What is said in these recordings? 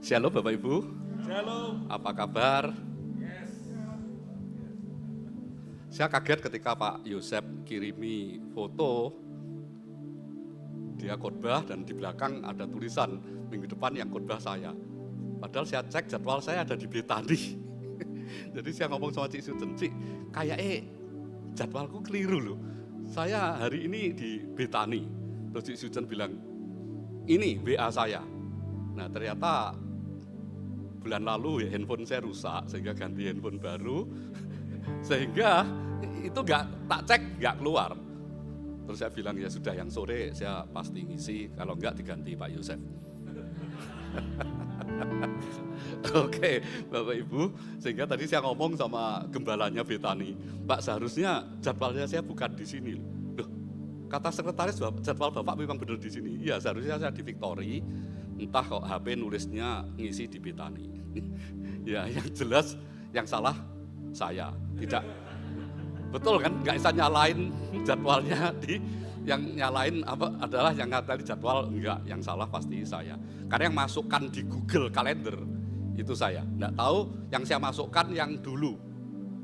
Shalom Bapak Ibu. Shalom. Apa kabar? Yes. Saya kaget ketika Pak Yosep kirimi foto dia khotbah dan di belakang ada tulisan minggu depan yang khotbah saya. Padahal saya cek jadwal saya ada di Betani. Jadi saya ngomong sama Cik Sujen, Cik, kayaknya jadwalku keliru loh. Saya hari ini di Betani. Terus Cik Sujen bilang, ini WA saya. Nah ternyata bulan lalu ya handphone saya rusak sehingga ganti handphone baru. Sehingga itu tak cek nggak keluar. Terus saya bilang ya sudah yang sore saya pasti ngisi, kalau enggak diganti Pak Yosef. Oke, Bapak Ibu, sehingga tadi saya ngomong sama gembalanya Betani, Pak seharusnya jadwalnya saya bukan di sini. Loh, kata sekretaris jadwal Bapak memang benar di sini. Iya, seharusnya saya di Victory, entah kok HP nulisnya ngisi di Betani. Ya, yang jelas yang salah saya, tidak. Betul kan? Nggak bisa nyalain jadwalnya yang nyalain adalah yang ngatain jadwal, enggak, yang salah pasti saya. Karena yang masukkan di Google Calendar itu saya. Nggak tahu yang saya masukkan yang dulu.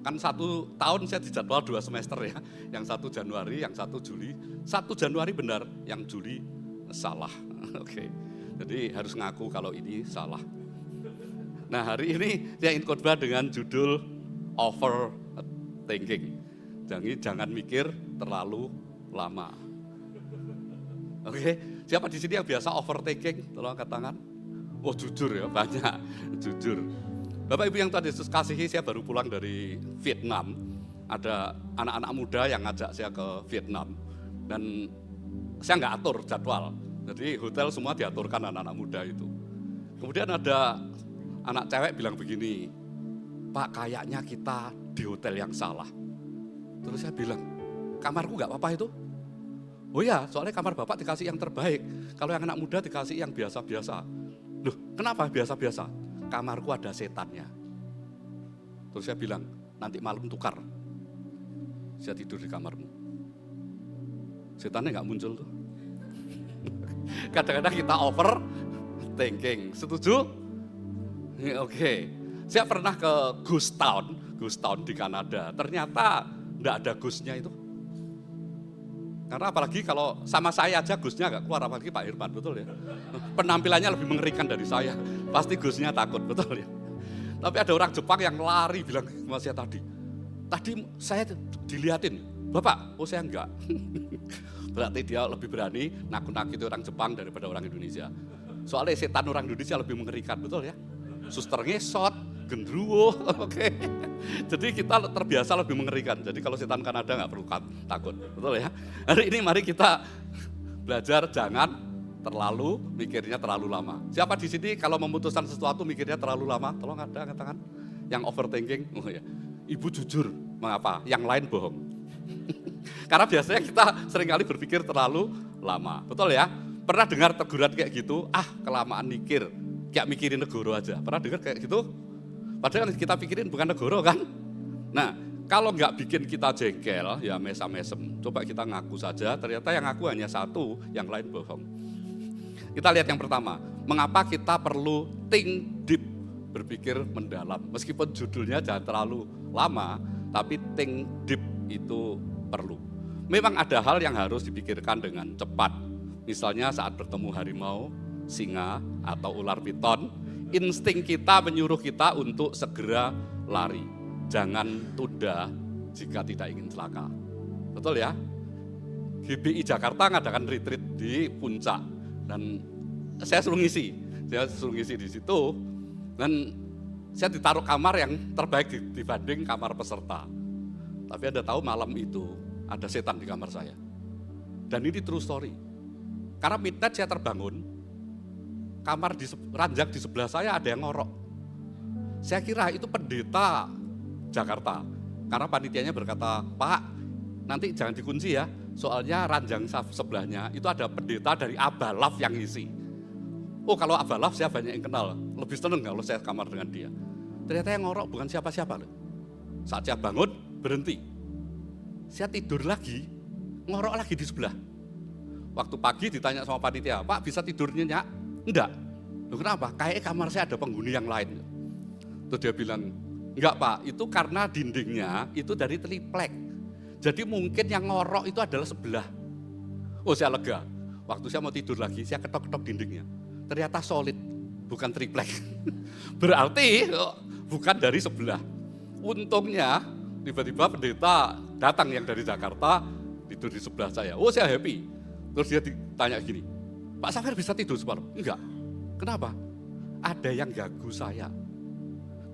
Kan 1 tahun saya dijadwal 2 semester ya. Yang 1 Januari, yang 1 Juli. 1 Januari benar, yang Juli salah. Oke. Jadi harus ngaku kalau ini salah. Nah hari ini saya ingin khotbah dengan judul overthinking. Jangan mikir terlalu lama. Oke, siapa di sini yang biasa overthinking? Tolong angkat tangan. Oh jujur ya, banyak. Jujur. Bapak Ibu yang Tuhan Yesus kasihi, saya baru pulang dari Vietnam. Ada anak-anak muda yang ngajak saya ke Vietnam. Dan saya nggak atur jadwal. Jadi hotel semua diaturkan anak-anak muda itu. Kemudian ada anak cewek bilang begini, Pak kayaknya kita di hotel yang salah. Terus saya bilang, kamarku nggak apa-apa itu? Oh ya, soalnya kamar Bapak dikasih yang terbaik. Kalau yang anak muda dikasih yang biasa-biasa. Loh, kenapa biasa-biasa? Kamarku ada setannya. Terus saya bilang, nanti malam tukar. Saya tidur di kamarmu. Setannya nggak muncul tuh. Kadang-kadang kita overthinking. Setuju? Oke. Saya pernah ke Ghost Town di Kanada. Ternyata nggak ada ghostnya itu. Karena apalagi kalau sama saya aja ghostnya nggak keluar, apalagi Pak Irfan, betul ya. Penampilannya lebih mengerikan dari saya, pasti ghostnya takut, betul ya. Tapi ada orang Jepang yang lari bilang sama saya tadi saya dilihatin, Bapak, oh saya enggak. Berarti dia lebih berani nakut-nakuti orang Jepang daripada orang Indonesia. Soalnya setan orang Indonesia lebih mengerikan, betul ya. Suster ngesot, gendruwo, oke. Jadi kita terbiasa lebih mengerikan. Jadi kalau setan Kanada nggak perlu takut, betul ya. Hari ini mari kita belajar jangan terlalu mikirnya terlalu lama. Siapa di sini kalau memutuskan sesuatu mikirnya terlalu lama? Tolong ada angkat tangan. Yang overthinking, oh ya. Ibu jujur, mengapa? Yang lain bohong. Karena biasanya kita seringkali berpikir terlalu lama, betul ya. Pernah dengar teguran kayak gitu? Kelamaan mikir. Kayak mikirin negoro aja, pernah dengar kayak gitu? Padahal kita pikirin bukan negoro kan? Nah, kalau nggak bikin kita jengkel, ya mesam-mesem. Coba kita ngaku saja, ternyata yang ngaku hanya satu, yang lain bohong. Kita lihat yang pertama, mengapa kita perlu think deep, berpikir mendalam. Meskipun judulnya jangan terlalu lama, tapi think deep itu perlu. Memang ada hal yang harus dipikirkan dengan cepat. Misalnya saat bertemu harimau, singa, atau ular piton, insting kita menyuruh kita untuk segera lari. Jangan tunda jika tidak ingin celaka. Betul ya? GBI Jakarta ngadakan retreat di puncak dan saya suruh ngisi di situ dan saya ditaruh kamar yang terbaik dibanding kamar peserta. Tapi Anda tahu malam itu ada setan di kamar saya. Dan ini true story. Karena midnight saya terbangun, kamar ranjang di sebelah saya ada yang ngorok. Saya kira itu pendeta Jakarta. Karena panitianya berkata, Pak, nanti jangan dikunci ya. Soalnya ranjang sebelahnya itu ada pendeta dari Abalaf yang ngisi. Oh kalau Abalaf saya banyak yang kenal. Lebih seneng kalau saya kamar dengan dia. Ternyata yang ngorok bukan siapa-siapa loh. Saat saya bangun, berhenti. Saya tidur lagi, ngorok lagi di sebelah. Waktu pagi ditanya sama panitia, Pak bisa tidur nyenyak? Enggak. Loh kenapa? Kayaknya kamar saya ada penghuni yang lain. Terus dia bilang, enggak Pak, itu karena dindingnya itu dari triplek. Jadi mungkin yang ngorok itu adalah sebelah. Oh saya lega. Waktu saya mau tidur lagi, saya ketok-ketok dindingnya. Ternyata solid, bukan triplek. Berarti bukan dari sebelah. Untungnya tiba-tiba pendeta datang yang dari Jakarta, tidur di sebelah saya. Oh saya happy. Terus dia ditanya gini, Pak Safir bisa tidur semalam? Enggak. Kenapa? Ada yang ganggu saya.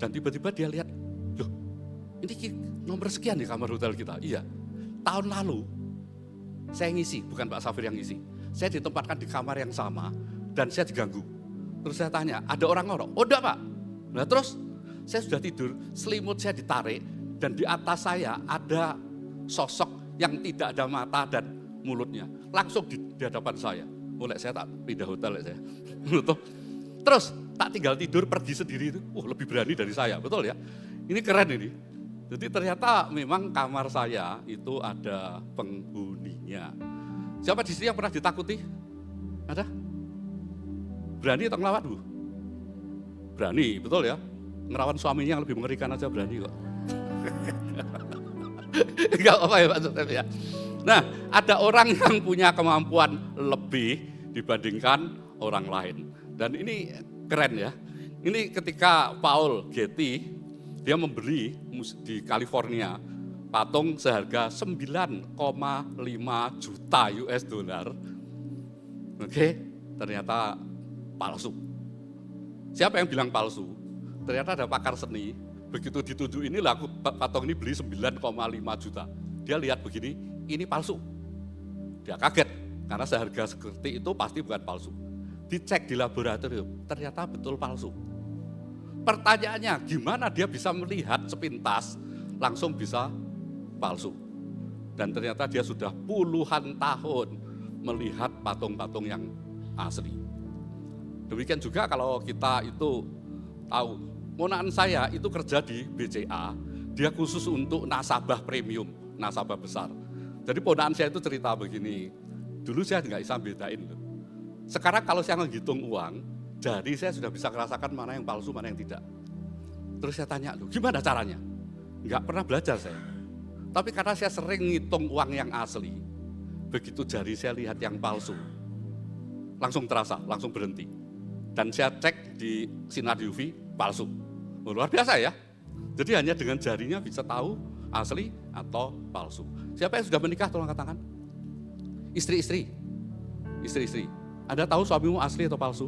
Dan tiba-tiba dia lihat, loh ini nomor sekian di kamar hotel kita. Iya, tahun lalu saya ngisi, bukan Pak Safir yang ngisi. Saya ditempatkan di kamar yang sama dan saya diganggu. Terus saya tanya, ada orang ngorok? Oh enggak Pak. Nah terus saya sudah tidur, selimut saya ditarik dan di atas saya ada sosok yang tidak ada mata dan mulutnya. Langsung di hadapan saya. Mulai saya tak pindah hotel saya. Terus tak tinggal tidur pergi sendiri itu. Lebih berani dari saya, betul ya? Ini keren ini. Jadi ternyata memang kamar saya itu ada penghuninya. Siapa di sini yang pernah ditakuti? Ada? Berani atau ngelawan Bu? Berani, betul ya? Ngelawan suaminya yang lebih mengerikan aja berani kok. Enggak apa ya Pak Joseph ya. Nah, ada orang yang punya kemampuan lebih dibandingkan orang lain. Dan ini keren ya. Ini ketika Paul Getty, dia membeli di California patung seharga 9,5 juta US dollar. Oke, ternyata palsu. Siapa yang bilang palsu? Ternyata ada pakar seni, begitu dituduh ini laku patung ini beli 9,5 juta. Dia lihat begini, ini palsu. Dia kaget, karena seharga seperti itu pasti bukan palsu. Dicek di laboratorium, ternyata betul palsu. Pertanyaannya, gimana dia bisa melihat sepintas, langsung bisa palsu. Dan ternyata dia sudah puluhan tahun melihat patung-patung yang asli. Demikian juga kalau kita itu tahu, ponakan saya itu kerja di BCA, dia khusus untuk nasabah premium, nasabah besar. Jadi ponakan saya itu cerita begini, dulu saya nggak bisa bedain loh. Sekarang kalau saya menghitung uang, jari saya sudah bisa merasakan mana yang palsu, mana yang tidak. Terus saya tanya, loh gimana caranya? Nggak pernah belajar saya. Tapi karena saya sering ngitung uang yang asli, begitu jari saya lihat yang palsu, langsung terasa, langsung berhenti. Dan saya cek di sinar UV, palsu. Luar biasa ya. Jadi hanya dengan jarinya bisa tahu asli atau palsu. Siapa yang sudah menikah tolong angkat tangan? Istri-istri. Istri-istri. Anda tahu suamimu asli atau palsu?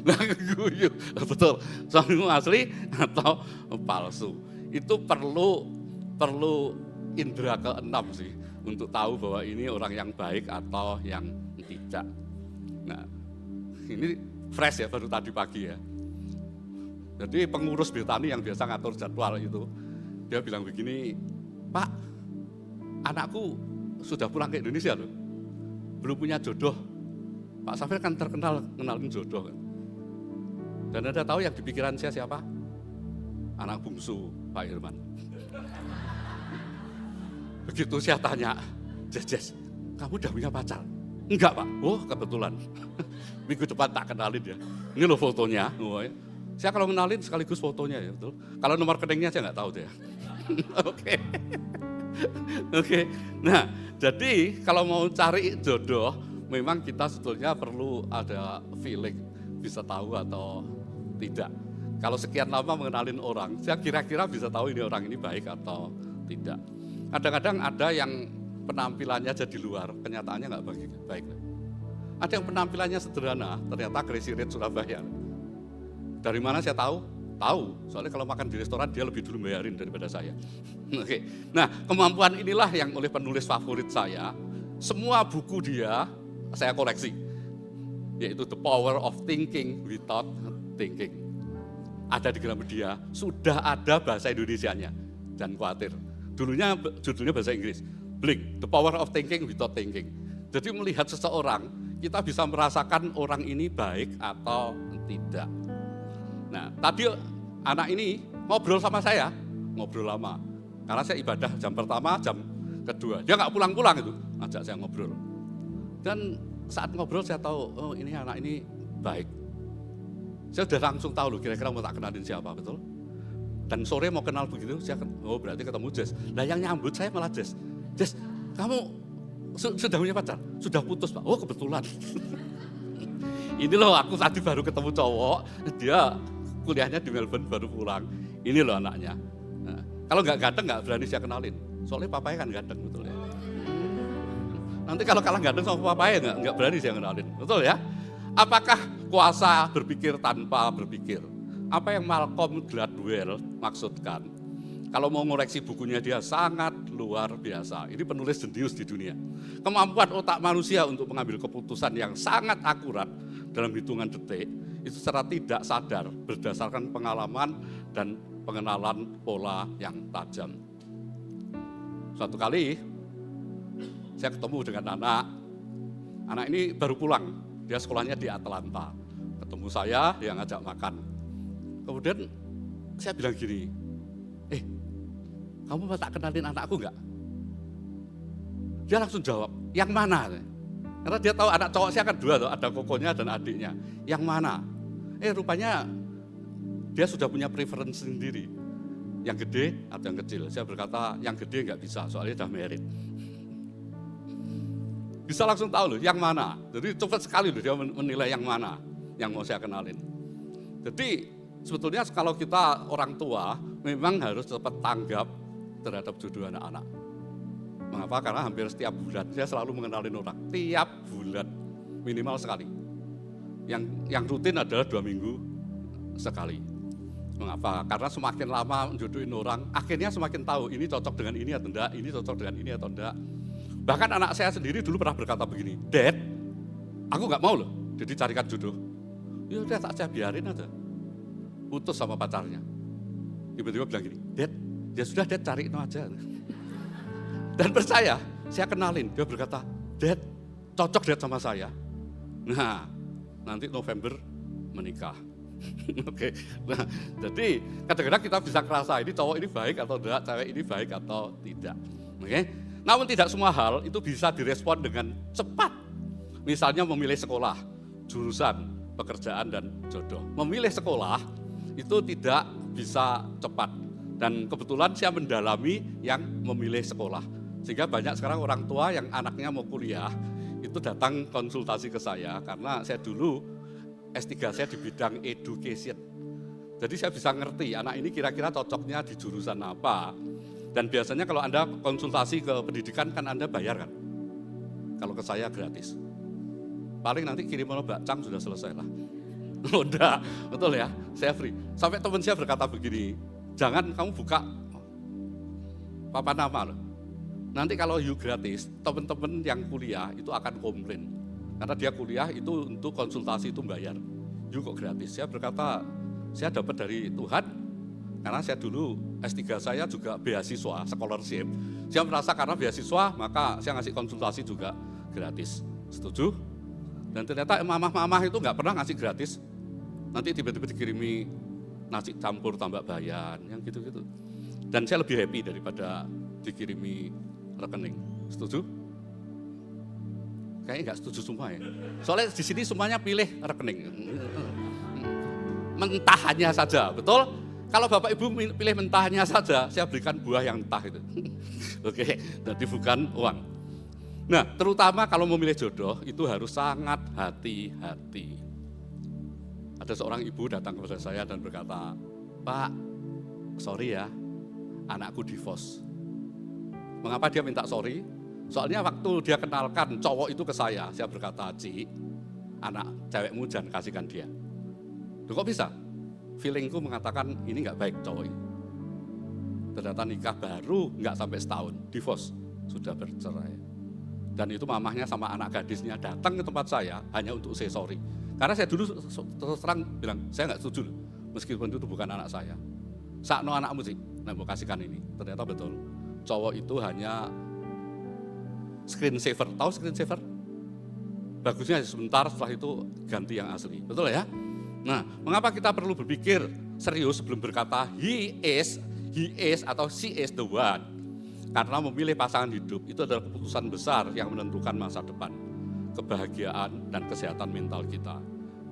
Nah, guyu. Betul. Suamimu asli atau palsu. Itu perlu indera keenam sih untuk tahu bahwa ini orang yang baik atau yang tidak. Nah, ini fresh ya, baru tadi pagi ya. Jadi pengurus Betani yang biasa ngatur jadwal itu, dia bilang begini, Pak, anakku sudah pulang ke Indonesia loh, belum punya jodoh. Pak Safir kan terkenal kenalin jodoh kan. Dan Anda tahu yang di pikiran saya siapa? Anak bungsu Pak Irman. Begitu saya tanya, Jess, kamu udah punya pacar? Enggak Pak, kebetulan. Minggu depan tak kenalin ya. Ini loh fotonya. Saya kalau kenalin sekaligus fotonya ya, betul. Kalau nomor rekeningnya saya nggak tahu deh. Oke. Nah, jadi kalau mau cari jodoh, memang kita sebetulnya perlu ada feeling, bisa tahu atau tidak. Kalau sekian lama mengenalin orang, saya kira-kira bisa tahu ini orang ini baik atau tidak. Kadang-kadang ada yang penampilannya aja di luar, kenyataannya nggak baik. Ada yang penampilannya sederhana, ternyata Crazy Rich Surabaya. Dari mana saya tahu? Tahu, soalnya kalau makan di restoran dia lebih dulu bayarin daripada saya. Oke. Nah, kemampuan inilah yang oleh penulis favorit saya, semua buku dia saya koleksi, yaitu The Power of Thinking Without Thinking. Ada di Gramedia, sudah ada bahasa Indonesianya, jangan khawatir. Dulunya judulnya bahasa Inggris, Blink, The Power of Thinking Without Thinking. Jadi melihat seseorang, kita bisa merasakan orang ini baik atau tidak. Nah, tadi anak ini ngobrol sama saya, ngobrol lama. Karena saya ibadah jam pertama, jam kedua. Dia nggak pulang-pulang itu, ajak saya ngobrol. Dan saat ngobrol saya tahu, oh ini anak ini baik. Saya udah langsung tahu loh kira-kira mau tak kenalin siapa, betul? Dan sore mau kenal begitu, oh berarti ketemu Jess. Nah yang nyambut saya malah Jess. Jess, kamu sudah punya pacar? Sudah putus Pak? Oh kebetulan. Ini loh aku tadi baru ketemu cowok, dia kuliahnya di Melbourne baru pulang. Ini loh anaknya. Nah, kalau nggak ganteng nggak berani saya kenalin. Soalnya papanya kan ganteng, betul ya. Nanti kalau kalah ganteng sama papanya nggak berani saya kenalin, betul ya. Apakah kuasa berpikir tanpa berpikir? Apa yang Malcolm Gladwell maksudkan? Kalau mau ngoreksi bukunya dia sangat luar biasa. Ini penulis jenius di dunia. Kemampuan otak manusia untuk mengambil keputusan yang sangat akurat dalam hitungan detik, itu secara tidak sadar berdasarkan pengalaman dan pengenalan pola yang tajam. Suatu kali saya ketemu dengan anak ini baru pulang, dia sekolahnya di Atlanta. Ketemu saya, dia ngajak makan. Kemudian saya bilang gini, kamu mau tak kenalin anakku enggak? Dia langsung jawab, yang mana? Karena dia tahu anak cowok saya kan dua, ada kokonya dan adiknya. Yang mana? Rupanya dia sudah punya preferensi sendiri. Yang gede atau yang kecil? Saya berkata, yang gede enggak bisa, soalnya sudah married. Bisa langsung tahu loh, yang mana. Jadi cepat sekali loh dia menilai yang mana yang mau saya kenalin. Jadi sebetulnya kalau kita orang tua memang harus cepat tanggap terhadap jodoh anak-anak. Mengapa? Karena hampir setiap bulan saya selalu mengenalin orang. Tiap bulan minimal sekali. Yang rutin adalah 2 minggu sekali. Mengapa? Karena semakin lama menjodohin orang, akhirnya semakin tahu ini cocok dengan ini atau enggak, ini cocok dengan ini atau enggak. Bahkan anak saya sendiri dulu pernah berkata begini, Dad, aku nggak mau loh jadi carikan jodoh. Ya udah tak saya biarin aja. Putus sama pacarnya. Tiba-tiba bilang gini, Dad, ya sudah Dad cari itu aja. Dan percaya, saya kenalin, dia berkata, Dad, cocok Dad sama saya. Nah, nanti November menikah. Oke. Nah, jadi kadang-kadang kita bisa kerasa ini cowok ini baik atau tidak, cewek ini baik atau tidak. Oke. Namun tidak semua hal itu bisa direspon dengan cepat. Misalnya memilih sekolah, jurusan, pekerjaan, dan jodoh. Memilih sekolah itu tidak bisa cepat. Dan kebetulan saya mendalami yang memilih sekolah. Sehingga banyak sekarang orang tua yang anaknya mau kuliah, itu datang konsultasi ke saya. Karena saya dulu S3 saya di bidang education. Jadi saya bisa ngerti anak ini kira-kira cocoknya di jurusan apa. Dan biasanya kalau Anda konsultasi ke pendidikan kan Anda bayar kan? Kalau ke saya gratis. Paling nanti kirim Mbak Cang sudah selesai lah. Udah, betul ya, saya free. Sampai teman saya berkata begini, jangan kamu buka papan nama loh. Nanti kalau you gratis, teman-teman yang kuliah itu akan komplain. Karena dia kuliah itu untuk konsultasi itu bayar. You kok gratis? Saya berkata, saya dapat dari Tuhan. Karena saya dulu S3 saya juga beasiswa, scholarship. Saya merasa karena beasiswa maka saya ngasih konsultasi juga gratis. Setuju? Dan ternyata mamah-mamah itu nggak pernah ngasih gratis. Nanti tiba-tiba dikirimi nasi campur tambah bayan, yang gitu-gitu. Dan saya lebih happy daripada dikirimi rekening. Setuju? Kayaknya nggak setuju semua ya. Soalnya di sini semuanya pilih rekening. Mentahannya saja, betul? Kalau Bapak Ibu pilih mentahnya saja, saya berikan buah yang entah itu. Oke, jadi bukan uang. Nah, terutama kalau memilih jodoh, itu harus sangat hati-hati. Ada seorang ibu datang kepada saya dan berkata, Pak, sorry ya, anakku divorce. Mengapa dia minta sorry? Soalnya waktu dia kenalkan cowok itu ke saya berkata, Ci, anak cewekmu jangan kasihkan dia. Loh, kok bisa? Feelingku mengatakan ini nggak baik cowok ini. Ternyata nikah baru nggak sampai setahun, divorce, sudah bercerai. Dan itu mamahnya sama anak gadisnya datang ke tempat saya hanya untuk say sorry. Karena saya dulu terus terang bilang, saya nggak setuju meskipun itu bukan anak saya. Sakno anakmu sih, nah mau kasihkan ini. Ternyata betul, cowok itu hanya screen saver. Tahu screen saver? Bagusnya sebentar, setelah itu ganti yang asli. Betul ya? Nah, mengapa kita perlu berpikir serius sebelum berkata he is atau she is the one? Karena memilih pasangan hidup itu adalah keputusan besar yang menentukan masa depan, kebahagiaan dan kesehatan mental kita.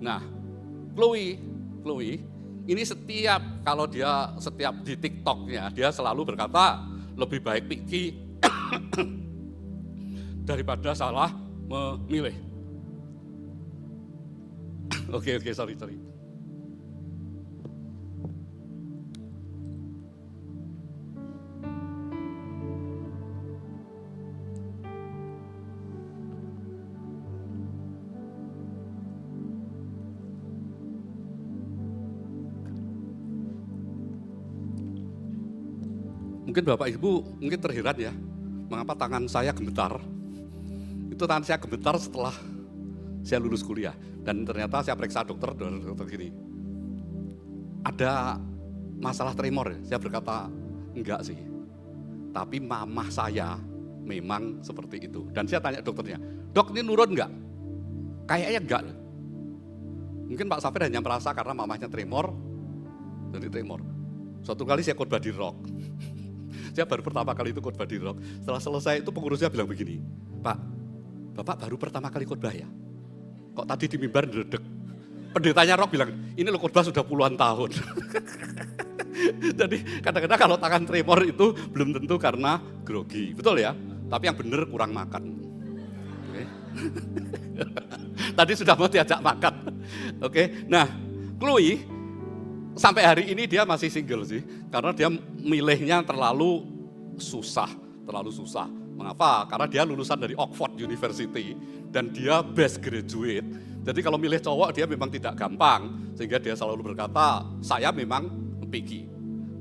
Nah, Chloe, ini kalau dia setiap di TikToknya, dia selalu berkata, lebih baik picky daripada salah memilih. Oke, sorry. Mungkin Bapak Ibu mungkin terheran ya, mengapa tangan saya gemetar. Itu tangan saya gemetar setelah saya lulus kuliah. Dan ternyata saya periksa dokter gini, ada masalah tremor. Saya berkata, enggak sih. Tapi mamah saya memang seperti itu. Dan saya tanya dokternya, dok ini nurun enggak? Kayaknya enggak. Mungkin Pak Safir hanya merasa karena mamahnya tremor, jadi tremor. Suatu kali saya khotbah di Rock. Saya baru pertama kali itu khotbah di Rock. Setelah selesai itu pengurusnya bilang begini, Pak, Bapak baru pertama kali khotbah ya? Kok tadi di mimbar ndredeg? Pendetanya Rock bilang, ini lo khotbah sudah puluhan tahun. Jadi kadang-kadang kalau tangan tremor itu belum tentu karena grogi, betul ya? Tapi yang benar kurang makan. Okay. Tadi sudah mau diajak makan. Oke. Nah, Chloe sampai hari ini dia masih single sih, karena dia milihnya terlalu susah. Mengapa? Karena dia lulusan dari Oxford University dan dia best graduate. Jadi kalau milih cowok dia memang tidak gampang, sehingga dia selalu berkata, saya memang picky.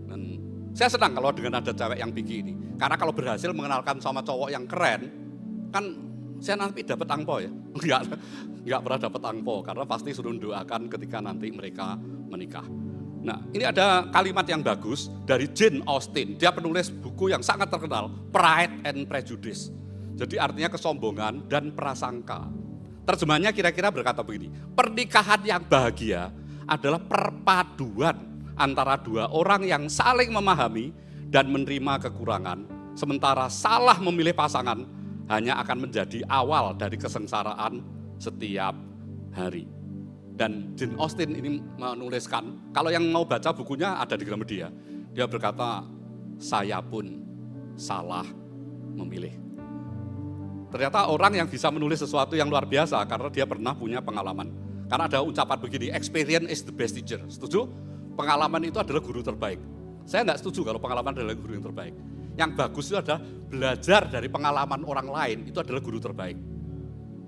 Dan saya senang kalau dengan ada cewek yang picky ini, karena kalau berhasil mengenalkan sama cowok yang keren, kan saya nanti dapat angpo ya? Enggak pernah dapat angpo, karena pasti suruh doakan ketika nanti mereka menikah. Nah, ini ada kalimat yang bagus dari Jane Austen. Dia penulis buku yang sangat terkenal, Pride and Prejudice. Jadi artinya kesombongan dan prasangka. Terjemahannya kira-kira berkata begini, pernikahan yang bahagia adalah perpaduan antara dua orang yang saling memahami dan menerima kekurangan, sementara salah memilih pasangan hanya akan menjadi awal dari kesengsaraan setiap hari. Dan Jane Austen ini menuliskan, kalau yang mau baca bukunya ada di Gramedia, dia berkata, saya pun salah memilih. Ternyata orang yang bisa menulis sesuatu yang luar biasa karena dia pernah punya pengalaman. Karena ada ucapan begini, experience is the best teacher. Setuju? Pengalaman itu adalah guru terbaik. Saya enggak setuju kalau pengalaman adalah guru yang terbaik. Yang bagus itu adalah belajar dari pengalaman orang lain, itu adalah guru terbaik.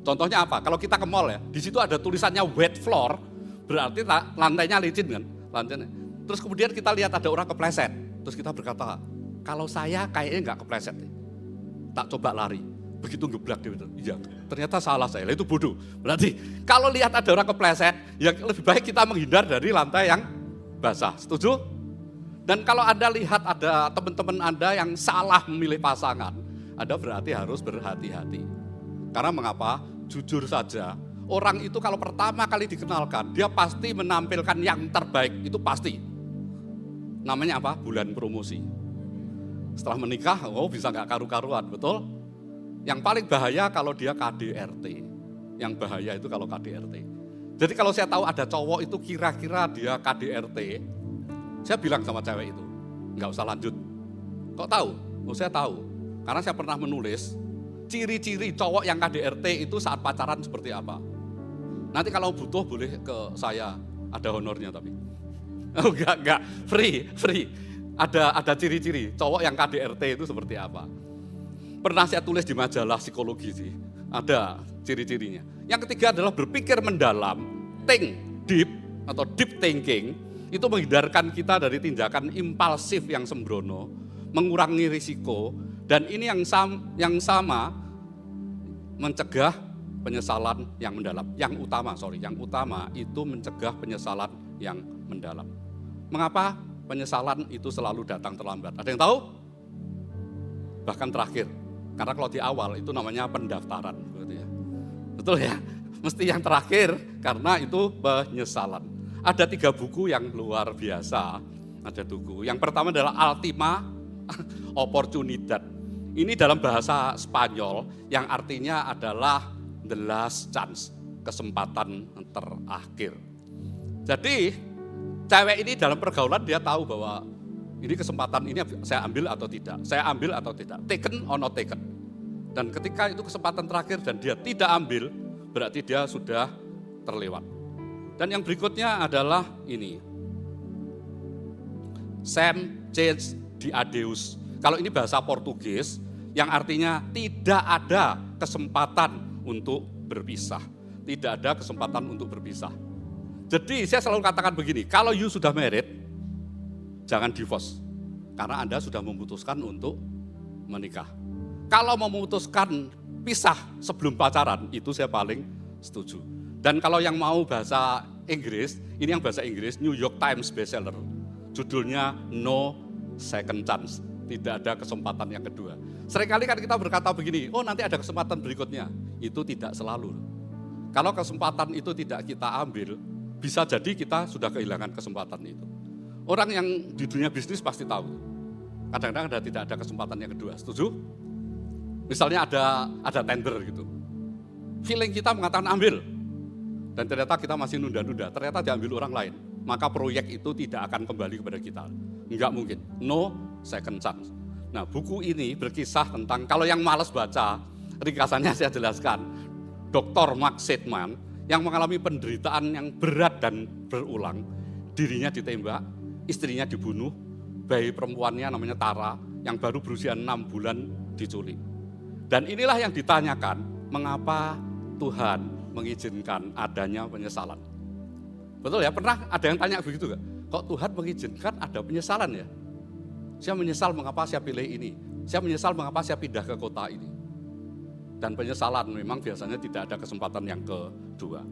Contohnya apa? Kalau kita ke mall ya, di situ ada tulisannya wet floor, berarti lantainya licin kan? Lantainya. Terus kemudian kita lihat ada orang kepleset, terus kita berkata, kalau saya kayaknya nggak kepleset nih, tak coba lari. Begitu geblak dia bilang, iya ternyata salah saya, itu bodoh. Berarti kalau lihat ada orang kepleset, ya lebih baik kita menghindar dari lantai yang basah. Setuju? Dan kalau Anda lihat ada teman-teman Anda yang salah memilih pasangan, Anda berarti harus berhati-hati. Karena mengapa? Jujur saja, orang itu kalau pertama kali dikenalkan, dia pasti menampilkan yang terbaik, itu pasti. Namanya apa? Bulan promosi. Setelah menikah, bisa nggak karu-karuan, betul? Yang paling bahaya kalau dia KDRT. Yang bahaya itu kalau KDRT. Jadi kalau saya tahu ada cowok itu kira-kira dia KDRT, saya bilang sama cewek itu, nggak usah lanjut. Kok tahu? Saya tahu, karena saya pernah menulis, ciri-ciri cowok yang KDRT itu saat pacaran seperti apa. Nanti kalau butuh boleh ke saya, ada honornya tapi. Oh enggak, free. Ada ciri-ciri cowok yang KDRT itu seperti apa. Pernah saya tulis di majalah psikologi sih, ada ciri-cirinya. Yang ketiga adalah berpikir mendalam, think deep atau deep thinking, itu menghindarkan kita dari tindakan impulsif yang sembrono, mengurangi risiko, dan ini yang sama mencegah penyesalan yang mendalam. Yang utama itu mencegah penyesalan yang mendalam. Mengapa penyesalan itu selalu datang terlambat? Ada yang tahu? Bahkan terakhir. Karena kalau di awal itu namanya pendaftaran. Betul ya? Mesti yang terakhir karena itu penyesalan. Ada 3 buku yang luar biasa. Ada buku. Yang pertama adalah Ultima Oportunidad. Ini dalam bahasa Spanyol yang artinya adalah the last chance. kesempatan terakhir. Jadi cewek ini dalam pergaulan dia tahu bahwa ini kesempatan ini saya ambil atau tidak, taken or not taken. Dan ketika itu kesempatan terakhir dan dia tidak ambil, berarti dia sudah terlewat. Dan yang berikutnya adalah ini, Sem change diadeus. Kalau ini bahasa Portugis, yang artinya tidak ada kesempatan untuk berpisah. Tidak ada kesempatan untuk berpisah. Jadi saya selalu katakan begini, kalau you sudah married, jangan divorce. Karena Anda sudah memutuskan untuk menikah. Kalau memutuskan pisah sebelum pacaran, itu saya paling setuju. Dan kalau yang mau bahasa Inggris, ini yang bahasa Inggris, New York Times bestseller. Judulnya No Second Chance. Tidak ada kesempatan yang kedua. Seringkali kan kita berkata begini, oh nanti ada kesempatan berikutnya. Itu tidak selalu. Kalau kesempatan itu tidak kita ambil, bisa jadi kita sudah kehilangan kesempatan itu. Orang yang di dunia bisnis pasti tahu. Kadang-kadang tidak ada kesempatan yang kedua. Setuju? Misalnya ada tender gitu. Feeling kita mengatakan ambil. Dan ternyata kita masih nunda-nunda. Ternyata diambil orang lain. Maka proyek itu tidak akan kembali kepada kita. Enggak mungkin. No second chance. Nah, buku ini berkisah tentang, kalau yang malas baca, ringkasannya saya jelaskan. Dr. Mark Seidman yang mengalami penderitaan yang berat dan berulang. Dirinya ditembak, istrinya dibunuh, bayi perempuannya namanya Tara yang baru berusia 6 bulan diculik. Dan inilah yang ditanyakan, mengapa Tuhan mengizinkan adanya penyesalan. Betul ya, pernah ada yang tanya begitu gak? Kok Tuhan mengizinkan ada penyesalan ya? Saya menyesal mengapa saya pilih ini. Saya menyesal mengapa saya pindah ke kota ini. Dan penyesalan memang biasanya tidak ada kesempatan yang kedua.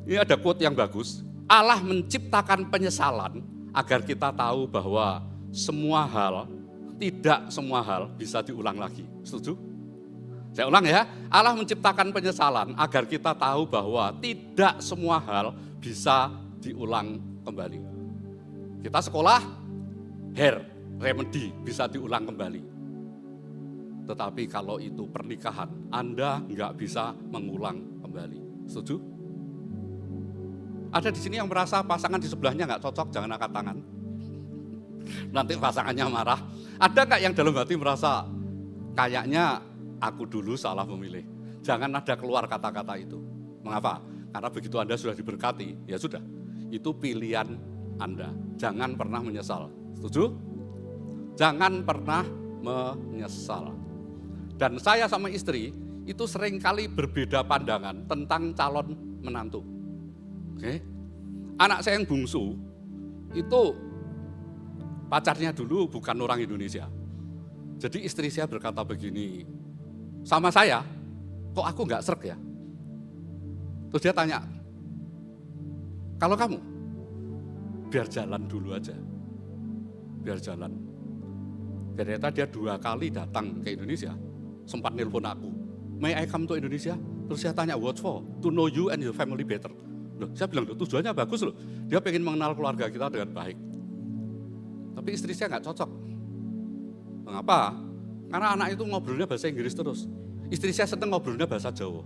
Ini ada quote yang bagus. Allah menciptakan penyesalan agar kita tahu bahwa tidak semua hal bisa diulang lagi. Setuju? Saya ulang ya. Allah menciptakan penyesalan agar kita tahu bahwa tidak semua hal bisa diulang kembali. Kita sekolah, hair remedy bisa diulang kembali. Tetapi kalau itu pernikahan, Anda nggak bisa mengulang kembali. Setuju? Ada di sini yang merasa pasangan di sebelahnya nggak cocok, jangan angkat tangan. Nanti pasangannya marah. Ada nggak yang dalam hati merasa kayaknya aku dulu salah memilih? Jangan ada keluar kata-kata itu. Mengapa? Karena begitu Anda sudah diberkati, ya sudah. Itu pilihan Anda. Jangan pernah menyesal. Setuju? Jangan pernah menyesal. Dan saya sama istri itu seringkali berbeda pandangan tentang calon menantu. Oke? Anak saya yang bungsu itu pacarnya dulu bukan orang Indonesia. Jadi istri saya berkata begini, sama saya, kok aku nggak srek ya? Terus dia tanya, kalau kamu, biar jalan dulu aja. Biar jalan. Ternyata dia 2 kali datang ke Indonesia, sempat nelpon aku. May I come to Indonesia? Terus saya tanya, what for? To know you and your family better. Loh, saya bilang, tujuannya bagus loh. Dia pengen mengenal keluarga kita dengan baik. Tapi istri saya nggak cocok. Mengapa? Karena anak itu ngobrolnya bahasa Inggris terus. Istri saya seneng ngobrolnya bahasa Jawa.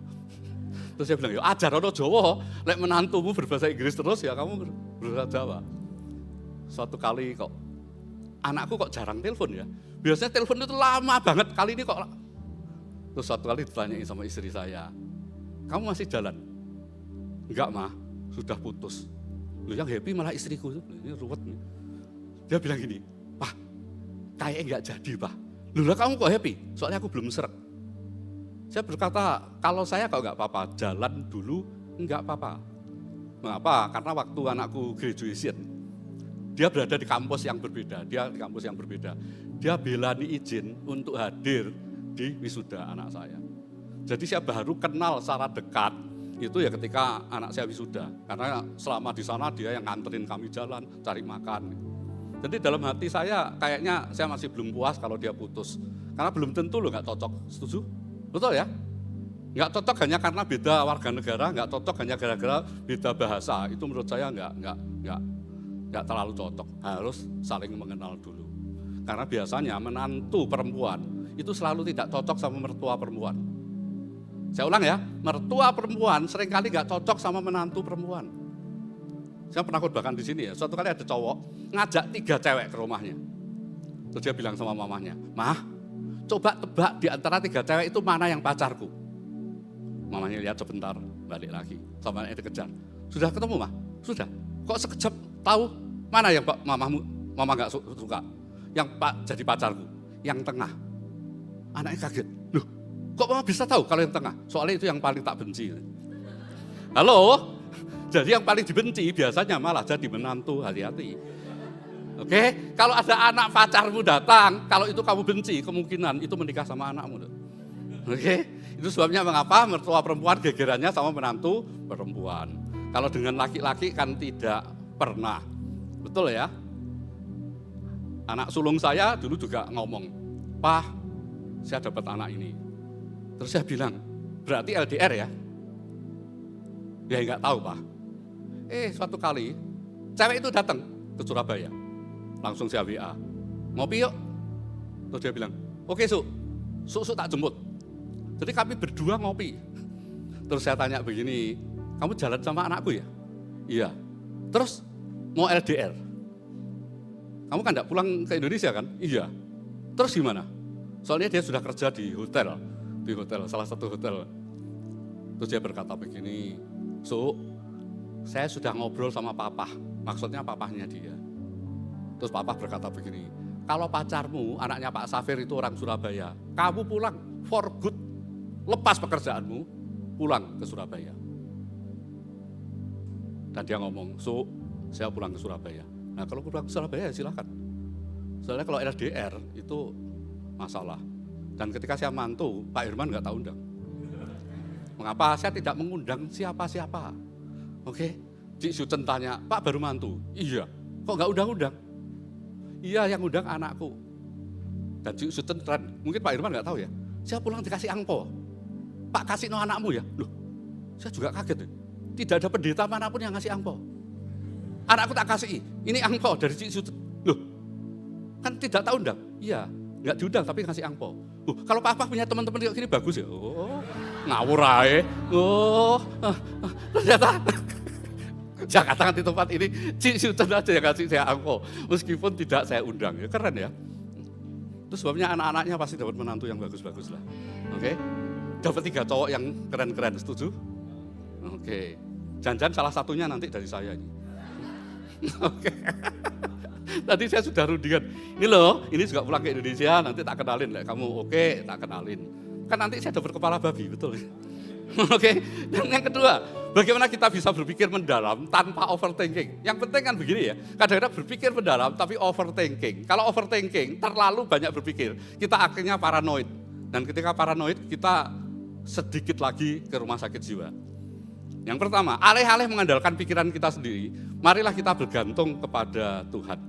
Terus saya bilang, ya ajar orang Jawa, lek menantumu berbahasa Inggris terus ya kamu berbahasa Jawa. Suatu kali kok, anakku kok jarang telepon ya. Biasanya telepon itu lama banget, kali ini kok. Terus suatu kali ditanyain sama istri saya, kamu masih jalan? Enggak mah, sudah putus. Loh yang happy malah istriku, ini ruwet nih. Dia bilang gini, Pak, kayaknya enggak jadi Pak. Loh lah kamu kok happy? Soalnya aku belum seret. Saya berkata, kalau saya kok enggak apa-apa, jalan dulu enggak apa-apa. Mengapa? Karena waktu anakku graduation, dia berada di kampus yang berbeda. Dia belani izin untuk hadir di wisuda anak saya. Jadi saya baru kenal secara dekat, itu ya ketika anak saya wisuda. Karena selama di sana dia yang nganterin kami jalan, cari makan. Jadi dalam hati saya, kayaknya saya masih belum puas kalau dia putus. Karena belum tentu loh nggak cocok, setuju? Betul ya? Nggak cocok hanya karena beda warga negara, nggak cocok hanya gara-gara beda bahasa. Itu menurut saya nggak terlalu cocok. Harus saling mengenal dulu. Karena biasanya menantu perempuan itu selalu tidak cocok sama mertua perempuan. Saya ulang ya, mertua perempuan seringkali nggak cocok sama menantu perempuan. Saya pernah khotbahkan di sini ya, suatu kali ada cowok ngajak 3 cewek ke rumahnya. Terus dia bilang sama mamahnya, "Mah, coba tebak di antara 3 cewek itu mana yang pacarku." Mamanya lihat sebentar, balik lagi, sama anaknya dikejar. "Sudah ketemu, Mah?" "Sudah." "Kok sekejap tahu mana yang mama nggak suka? Yang jadi pacarku, yang tengah." Anaknya kaget, "Loh, kok mama bisa tahu kalau yang tengah? Soalnya itu yang paling tak benci." Halo? Jadi yang paling dibenci biasanya malah jadi menantu, hati-hati. Oke, kalau ada anak pacarmu datang, kalau itu kamu benci, kemungkinan itu menikah sama anakmu. Oke, itu sebabnya mengapa mertua perempuan gegerannya sama menantu perempuan. Kalau dengan laki-laki kan tidak pernah. Betul ya? Anak sulung saya dulu juga ngomong, "Pak, saya dapat anak ini." Terus saya bilang, "Berarti LDR ya?" "Ya enggak tahu, Pak." Suatu kali cewek itu datang ke Surabaya. Langsung saya WA, "Ngopi yuk." Terus dia bilang, "Oke, Su tak jemput." Jadi kami berdua ngopi. Terus saya tanya begini, "Kamu jalan sama anakku ya?" "Iya." "Terus mau LDR? Kamu kan enggak pulang ke Indonesia kan?" "Iya." "Terus gimana?" Soalnya dia sudah kerja di hotel, salah satu hotel. Terus dia berkata begini, "Su, saya sudah ngobrol sama papa," maksudnya papahnya dia. Terus papa berkata begini, "Kalau pacarmu, anaknya Pak Safir itu orang Surabaya, kamu pulang for good, lepas pekerjaanmu, pulang ke Surabaya." Dan dia ngomong, "Su, saya pulang ke Surabaya." Nah kalau pulang ke Surabaya silakan. Soalnya kalau LDR itu masalah. Dan ketika saya mantu, Pak Irman nggak tahu undang. Mengapa saya tidak mengundang siapa-siapa? Oke, Cik Suten tanya, "Pak baru mantu?" "Iya." "Kok nggak undang-undang?" "Iya, yang undang anakku." Dan Cik Suten keren, mungkin Pak Irman nggak tahu ya. "Saya pulang dikasih angpo." "Pak kasih no anakmu ya?" Loh, saya juga kaget. Tidak ada pendeta manapun yang ngasih angpo. "Anakku tak kasih, ini angpo dari Cik Suten." Loh, kan tidak tahu undang? "Iya, nggak diundang tapi ngasih angpo." Kalau papa punya teman-teman kayak gini bagus ya. Oh, ngawur aja. Ternyata saya katakan di tempat ini, Cik Suten aja yang kasih saya angpo. Meskipun tidak saya undang, ya keren ya. Itu sebabnya anak-anaknya pasti dapat menantu yang bagus-bagus lah. Oke, dapat 3 cowok yang keren-keren, setuju? Oke, jangan-jangan salah satunya nanti dari saya ini. Oke, tadi saya sudah rundingan. Ini loh, ini juga pulang ke Indonesia, nanti tak kenalin. Kamu oke, tak kenalin. Kan nanti saya dapat kepala babi, betul ya? Oke, dan yang kedua, bagaimana kita bisa berpikir mendalam tanpa overthinking. Yang penting kan begini ya, kadang-kadang berpikir mendalam tapi overthinking. Kalau overthinking, terlalu banyak berpikir, kita akhirnya paranoid. Dan ketika paranoid, kita sedikit lagi ke rumah sakit jiwa. Yang pertama, alih-alih mengandalkan pikiran kita sendiri, marilah kita bergantung kepada Tuhan.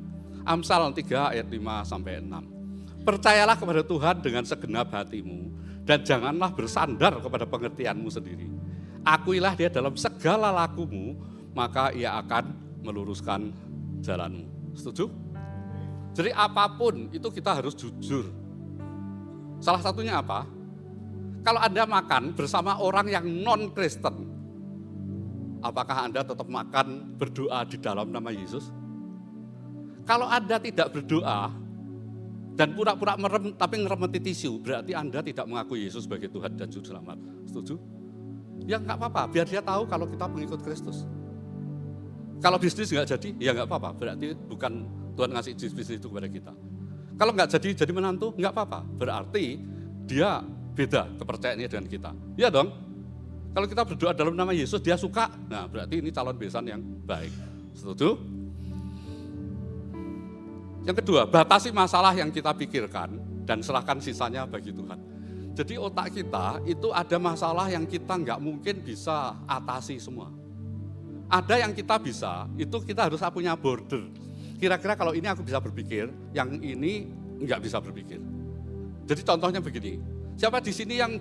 Amsal 3 ayat 5-6. "Percayalah kepada Tuhan dengan segenap hatimu, dan janganlah bersandar kepada pengertianmu sendiri. Akuilah dia dalam segala lakumu, maka ia akan meluruskan jalanmu." Setuju? Jadi apapun itu kita harus jujur. Salah satunya apa? Kalau Anda makan bersama orang yang non-Kristen, apakah Anda tetap makan berdoa di dalam nama Yesus? Kalau Anda tidak berdoa dan pura-pura merem tapi ngeremeti tisu, berarti Anda tidak mengakui Yesus sebagai Tuhan dan Juru Selamat. Setuju? Ya nggak apa-apa, biar dia tahu kalau kita pengikut Kristus. Kalau bisnis nggak jadi, ya nggak apa-apa, berarti bukan Tuhan ngasih bisnis itu kepada kita. Kalau nggak jadi menantu, nggak apa-apa, berarti dia beda kepercayaannya dengan kita. Iya dong? Kalau kita berdoa dalam nama Yesus, dia suka, nah berarti ini calon besan yang baik. Setuju? Yang kedua, batasi masalah yang kita pikirkan dan serahkan sisanya bagi Tuhan. Jadi otak kita itu ada masalah yang kita nggak mungkin bisa atasi semua. Ada yang kita bisa, itu kita harus punya border. Kira-kira kalau ini aku bisa berpikir, yang ini nggak bisa berpikir. Jadi contohnya begini, siapa di sini yang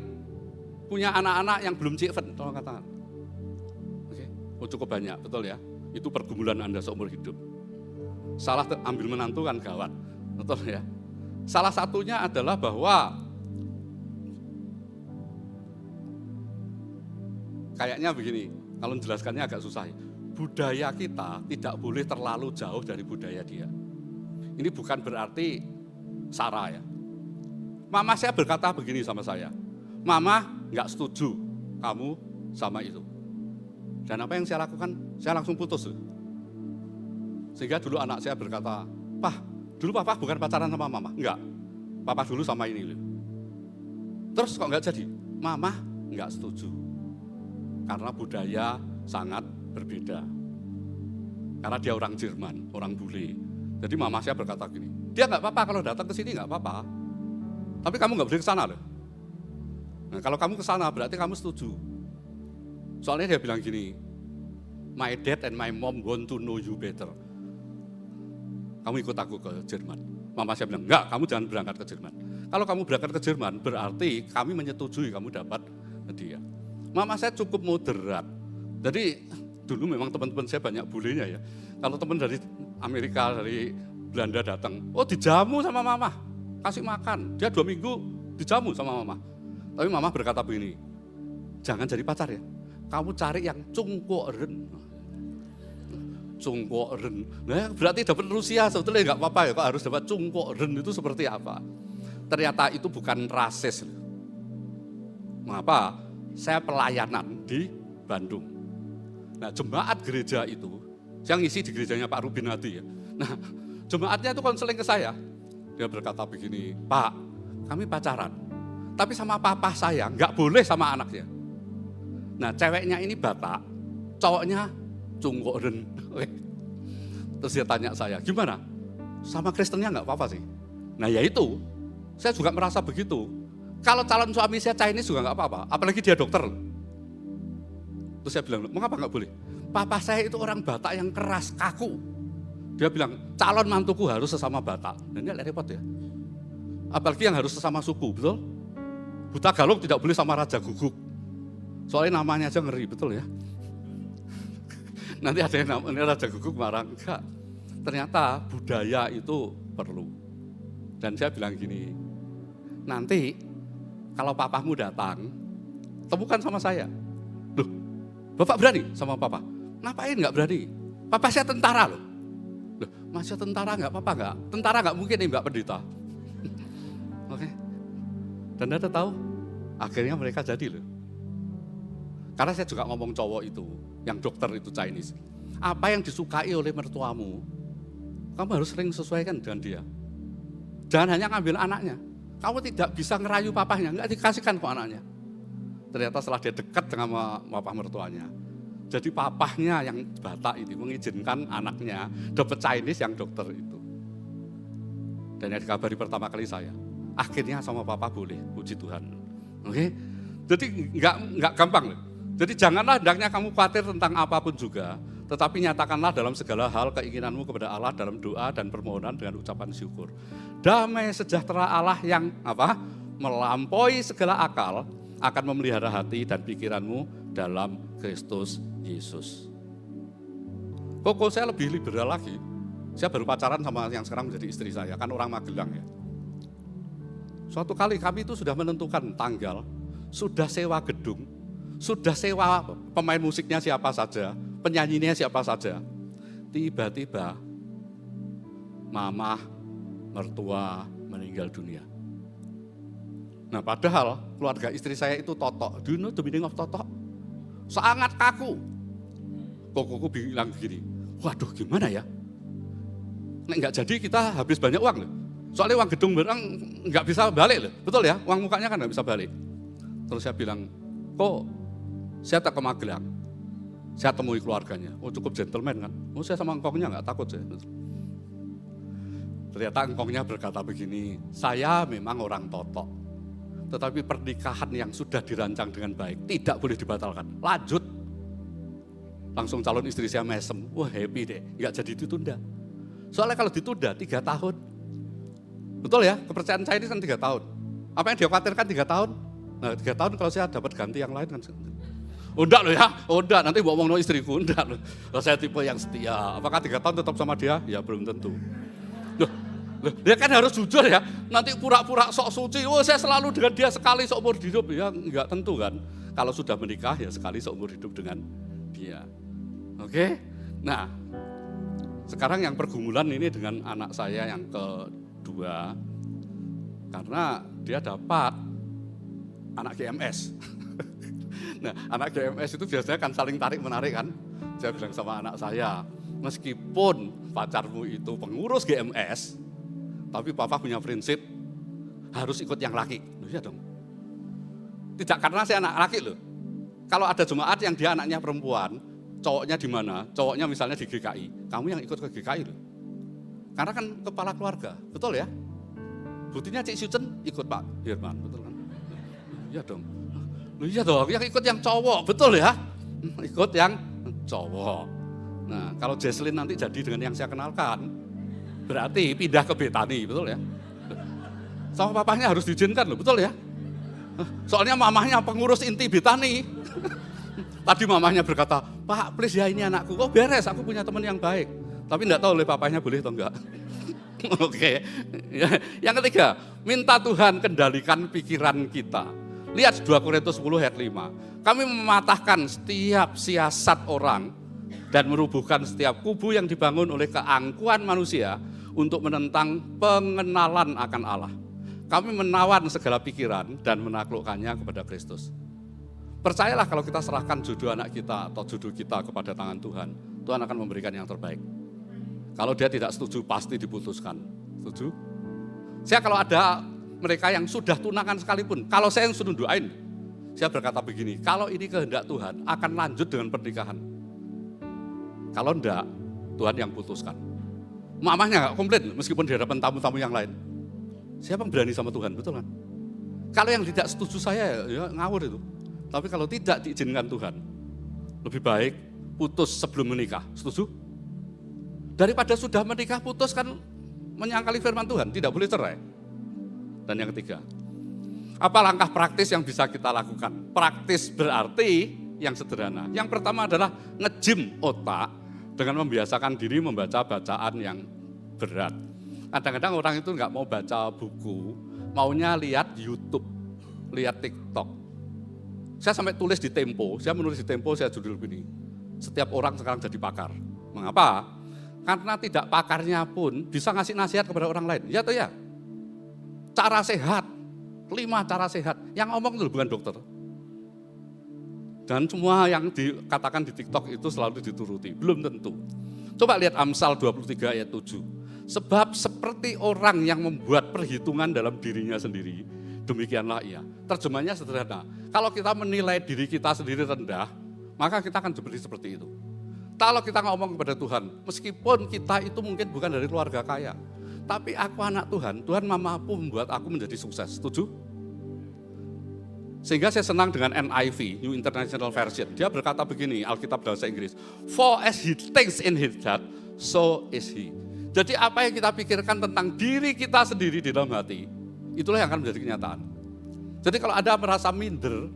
punya anak-anak yang belum Cikven? Tolong katakan. Oke, cukup banyak, betul ya? Itu pergumulan Anda seumur hidup. Salah ambil menantu kan gawat, betul ya? Salah satunya adalah bahwa kayaknya begini, kalau menjelaskannya agak susah. Budaya kita tidak boleh terlalu jauh dari budaya dia. Ini bukan berarti sara ya. Mama saya berkata begini sama saya, Mama nggak setuju kamu sama itu. Dan apa yang saya lakukan? Saya langsung putus. Sehingga dulu anak saya berkata, Pah, dulu Papa bukan pacaran sama Mama. Enggak, Papa dulu sama ini. Terus kok nggak jadi? Mama nggak setuju. Karena budaya sangat berbeda. Karena dia orang Jerman, orang bule. Jadi mama saya berkata gini, dia nggak apa-apa kalau datang ke sini nggak apa-apa. Tapi kamu nggak boleh ke sana loh. Nah, kalau kamu ke sana berarti kamu setuju. Soalnya dia bilang gini, my dad and my mom want to know you better. Kamu ikut aku ke Jerman. Mama saya bilang, enggak, kamu jangan berangkat ke Jerman. Kalau kamu berangkat ke Jerman berarti kami menyetujui kamu dapat hadiah. Mama saya cukup moderat. Jadi dulu memang teman-teman saya banyak bulenya ya. Kalau teman dari Amerika, dari Belanda datang, oh dijamu sama mama, kasih makan. Dia 2 minggu dijamu sama mama. Tapi mama berkata begini, jangan jadi pacar ya. Kamu cari yang cungkoren. Cungkoren. Nah berarti dapat Rusia sebetulnya nggak apa-apa ya. Kok harus dapat cungkoren itu seperti apa? Ternyata itu bukan rasis. Mengapa? Saya pelayanan di Bandung. Nah jemaat gereja itu, saya ngisi di gerejanya Pak Rubinati ya. Nah jemaatnya itu konseling ke saya. Dia berkata begini, Pak kami pacaran. Tapi sama papa saya nggak boleh sama anaknya. Nah ceweknya ini Batak, cowoknya Cungkoren. Terus dia tanya saya, gimana? Sama Kristennya nggak apa-apa sih? Nah ya itu, saya juga merasa begitu. Kalau calon suami saya Chinese juga nggak apa-apa, apalagi dia dokter. Terus saya bilang, mengapa nggak boleh? Papa saya itu orang Batak yang keras, kaku. Dia bilang, calon mantuku harus sesama Batak. Nah, ini repot ya. Apalagi yang harus sesama suku, betul? Buta Galung tidak boleh sama Raja Guguk. Soalnya namanya aja ngeri, betul ya? Nanti ada yang namanya Raja Guguk marah, enggak. Ternyata budaya itu perlu. Dan saya bilang gini, nanti kalau papamu datang, temukan sama saya. Loh, Bapak berani sama papa? Ngapain nggak berani? Papa saya tentara loh. Loh, masa tentara nggak apa-apa nggak? Tentara nggak mungkin nih Mbak Pendeta. Oke. Dan Anda tahu, akhirnya mereka jadi loh. Karena saya juga ngomong cowok itu, yang dokter itu Chinese. Apa yang disukai oleh mertuamu, kamu harus sering sesuaikan dengan dia. Jangan hanya ngambil anaknya. Kamu tidak bisa ngerayu papahnya, nggak dikasihkan ke anaknya. Ternyata setelah dia dekat dengan papa mertuanya, jadi papahnya yang Batak ini mengizinkan anaknya dapat Chinese yang dokter itu. Dan yang dikabari pertama kali saya, akhirnya sama papa boleh, puji Tuhan. Oke? Jadi nggak gampang loh. Jadi janganlah hendaknya kamu khawatir tentang apapun juga, tetapi nyatakanlah dalam segala hal keinginanmu kepada Allah dalam doa dan permohonan dengan ucapan syukur. Damai sejahtera Allah yang melampaui segala akal akan memelihara hati dan pikiranmu dalam Kristus Yesus. Kok saya lebih liberal lagi. Saya baru pacaran sama yang sekarang menjadi istri saya, kan orang Magelang ya. Suatu kali kami itu sudah menentukan tanggal, sudah sewa gedung, sudah sewa pemain musiknya siapa saja, penyanyinya siapa saja. Tiba-tiba mama mertua meninggal dunia. Nah padahal keluarga istri saya itu totok. Do you know the meaning of totok? Sangat kaku. Kokoku bilang begini, waduh gimana ya? Nek nggak jadi kita habis banyak uang loh. Soalnya uang gedung barang nggak bisa balik loh. Betul ya, uang mukanya kan nggak bisa balik. Terus saya bilang, kok saya tak ke Magelang. Saya temui keluarganya. Oh cukup gentleman kan. Oh saya sama engkongnya nggak takut saya. Ternyata engkongnya berkata begini, saya memang orang totok. Tetapi pernikahan yang sudah dirancang dengan baik tidak boleh dibatalkan. Lanjut. Langsung calon istri saya mesem. Wah happy deh, nggak jadi ditunda. Soalnya kalau ditunda 3 tahun. Betul ya, kepercayaan saya ini kan 3 tahun. Apa yang dia khawatirkan 3 tahun? Nah 3 tahun kalau saya dapat ganti yang lain kan. Oh enggak loh ya, oh enggak, nanti ngomong no istriku, enggak loh. Saya tipe yang setia. Apakah 3 tahun tetap sama dia? Ya belum tentu. Loh, dia kan harus jujur ya, nanti pura-pura sok suci, oh saya selalu dengan dia sekali seumur hidup, ya enggak tentu kan. Kalau sudah menikah ya sekali seumur hidup dengan dia. Oke? Nah, sekarang yang pergumulan ini dengan anak saya yang kedua, karena dia dapat anak GMS. Nah, anak GMS itu biasanya kan saling tarik-menarik kan. Saya bilang sama anak saya, meskipun pacarmu itu pengurus GMS, tapi papa punya prinsip, harus ikut yang laki. Loh, iya dong. Tidak karena saya anak laki loh. Kalau ada jemaat yang dia anaknya perempuan, cowoknya di mana? Cowoknya misalnya di GKI. Kamu yang ikut ke GKI loh. Karena kan kepala keluarga, betul ya? Buktinya Cik Sucen ikut Pak Hirman, betul kan? Iya dong. Loh, iya dong, yang ikut yang cowok, betul ya? Ikut yang cowok. Nah, kalau Jesslyn nanti jadi dengan yang saya kenalkan, berarti pindah ke Betani, betul ya? Sama papahnya harus diizinkan loh, betul ya? Soalnya mamahnya pengurus inti Betani. Tadi mamahnya berkata, Pak please ya ini anakku, kok beres, aku punya teman yang baik. Tapi enggak tahu oleh papahnya boleh atau enggak. Oke. Yang ketiga, minta Tuhan kendalikan pikiran kita. Lihat 2 Korintus 10 ayat 5. Kami mematahkan setiap siasat orang dan merubuhkan setiap kubu yang dibangun oleh keangkuhan manusia untuk menentang pengenalan akan Allah. Kami menawan segala pikiran dan menaklukkannya kepada Kristus. Percayalah kalau kita serahkan jodoh anak kita atau jodoh kita kepada tangan Tuhan, Tuhan akan memberikan yang terbaik. Kalau dia tidak setuju, pasti diputuskan. Setuju? Saya kalau ada mereka yang sudah tunangan sekalipun, kalau saya yang suruh doain, saya berkata begini, kalau ini kehendak Tuhan, akan lanjut dengan pernikahan. Kalau enggak, Tuhan yang putuskan. Mamahnya enggak komplain, meskipun di hadapan tamu-tamu yang lain. Siapa yang berani sama Tuhan, betul kan? Kalau yang tidak setuju saya, ya ngawur itu. Tapi kalau tidak diizinkan Tuhan, lebih baik putus sebelum menikah. Setuju? Daripada sudah menikah putus kan menyangkali firman Tuhan, tidak boleh cerai. Dan yang ketiga, apa langkah praktis yang bisa kita lakukan? Praktis berarti yang sederhana. Yang pertama adalah nge-gym otak dengan membiasakan diri membaca bacaan yang berat. Kadang-kadang orang itu nggak mau baca buku, maunya lihat YouTube, lihat TikTok. Saya sampai tulis di Tempo, saya menulis di Tempo, saya judul begini, setiap orang sekarang jadi pakar. Mengapa? Karena tidak pakarnya pun bisa ngasih nasihat kepada orang lain. Ya atau ya? Cara sehat, 5 cara sehat. Yang ngomong itu bukan dokter. Dan semua yang dikatakan di TikTok itu selalu dituruti. Belum tentu. Coba lihat Amsal 23 ayat 7. Sebab seperti orang yang membuat perhitungan dalam dirinya sendiri, demikianlah ia. Terjemahnya sederhana. Kalau kita menilai diri kita sendiri rendah, maka kita akan seperti itu. Kalau kita ngomong kepada Tuhan, meskipun kita itu mungkin bukan dari keluarga kaya, tapi aku anak Tuhan, Tuhan mampu membuat aku menjadi sukses. Setuju? Sehingga saya senang dengan NIV, New International Version. Dia berkata begini, Alkitab bahasa Inggris. For as he thinks in his heart, so is he. Jadi apa yang kita pikirkan tentang diri kita sendiri di dalam hati, itulah yang akan menjadi kenyataan. Jadi kalau ada merasa minder,